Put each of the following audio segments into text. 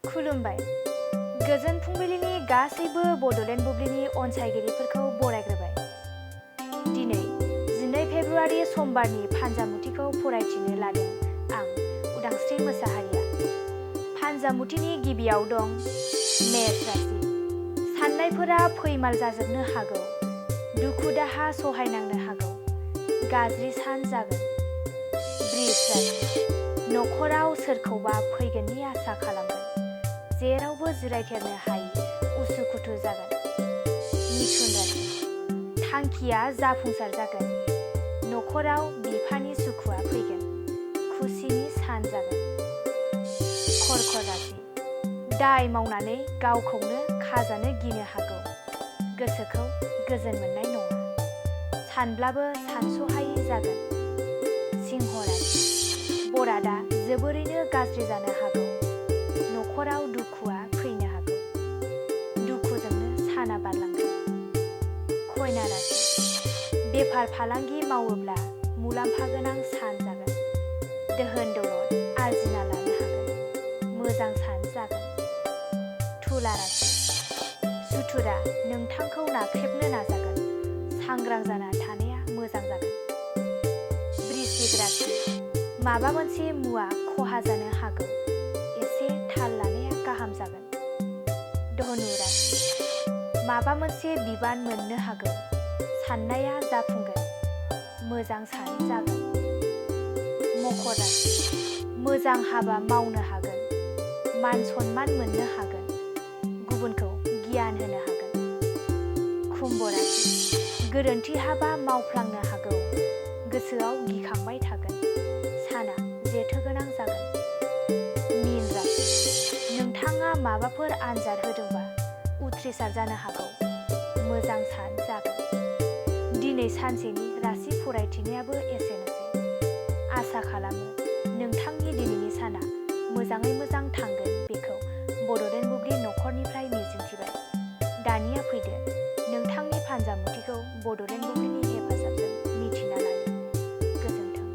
खुलुमबाय। गोजोन फुंबिलिनि गासैबो बड'लेण्ड बुब्लिनि अनसायगिरिफोरखौ बरायग्रोबाय। दिनै 12 फेब्रुआरि समबारनि फान्जामुथिखौ फरायथिनो लादों आं उदांस्रि मोसाहारिया। फान्जामुथिनि गिबियाव दं मेष राशि। साननायफोरा फैमाल जाजोबनो हागौ, दुखु दाहा सहायनांनो हागौ, गाज्रि सान जागोन। बृष राशि। नखराव सोरखौबा फैगोननि आसा खालामगोन, जेरावबो जिरायथेरनो हायि उसुखुथु जागोन। मिथुन राशि। थांखिया जाफुंसार जागोन, नखराव बिफानि सुखुआ फैगोन, खुसिनि सान जागोन। कर्कट राशि। दाय मावनानै गावखौनो खाजानो गिनो हागौ, गोसोखौ गोजोन मोननाय नङा, सानब्लाबो सानस'हायै जागोन। सिंह राशि। बरादा जोबोरैनो गाज्रि जानो हागौ, नखराव दुखुआ फैनो हागौ, दुखुजोंनो साना बारलांगोन। कन्या राशि। बेफार फालांगि मावोब्ला मुलाम्फा गोनां सान जागोन, दोहोन दौलत आरजिना लानो हागोन, मोजां सान जागोन। तुला राशि। सुथुरा नोंथांखौ नाख्रेबनो नाजागोन, सांग्रां जाना थानाया मोजां जागोन। वृश्चिक राशि। माबा मोनसे मुवा खहा जानो हागौ, एसे थाल लानाया गाहाम जागोन। धनु राशि। माबा मोनसे बिबान मोननो हागौ, साननाया जाफुंगोन, मोजां सान जागोन। मकर राशि। मोजां हाबा मावनो हागोन, मान सन्मान मोननो हागोन, गुबुनखौ गियान होनो हागोन। कुम्भ राशि। गोरोन्थि हाबा मावफ्लांनो हागौ, गोसोआव गिखांबाय थागोन, साना जेथो गोनां जागोन। मीन राशि। नोंथाङा माबाफोर आनजाद होदोंबा उथ्रिसार जानो हागौ, मोजां सान जागोन। दिनै सानसेनि राशि फरायथिनायाबो एसेनोसै। आसा खालामो नोंथांनि दिनैनि साना मोजाङै मोजां थांगोन बेखौ बड'लेण्ड बुब्लि नखरनिफ्राय मिजिंथिबाय। दानिया फैदो नोंथांनि फान्जामुथिखौ बड'लेण्ड बुब्लिनि हेफाजाबजों मिथिना लानि। गोजोन्थों।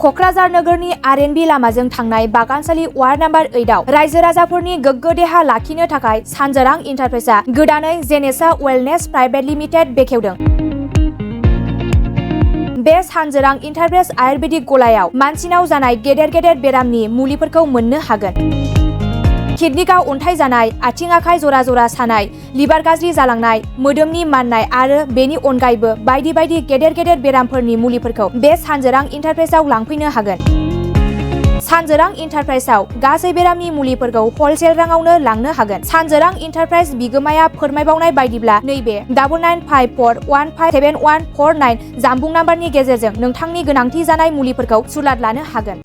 क'क्राझार नोगोरनि आर.एन.बी लामाजों थांनाय बागानसालि वार्ड नाम्बार 8आव रायजो राजाफोरनि गोग्गो देहा लाखिनो थाखाय सानजोरां इन्टारप्राइजआ गोदानै जेनेसा वेलनेस प्राइभेट लिमिटेड बेखेवदों। बे सानजोरां इन्टारप्राइज आयुर्वेदिक गलायाव मानसिनाव जानाय गेदेर गेदेर बेरामनि मुलिफोरखौ मोननो हागोन। किडनिकआव अन्थाइ जानाय, आथिं आखाइ जरा जरा सानाय, लिभार गाज्रि जालांनाय, मोदोमनि माननाय आरो बेनि अनगायैबो बायदि बायदि गेदेर गेदेर बेरामफोरनि मुलिफोरखौ बे सानजोरां इन्टारप्राइजआव लांफैनो हागोन। सानजोरां इन्टारप्राइजआव गासै बेरामनि मुलिफोरखौ हलसेल राङावनो लांनो हागोन। सानजोरां इन्टारप्राइज बिगोमाया फोरमायबावनाय बायदिब्ला नैबे 9954157149 जानबुं नाम्बारनि गेजेरजों नोंथांनि गोनांथि जानाय मुलिफोरखौ सुलाद लानो हागोन।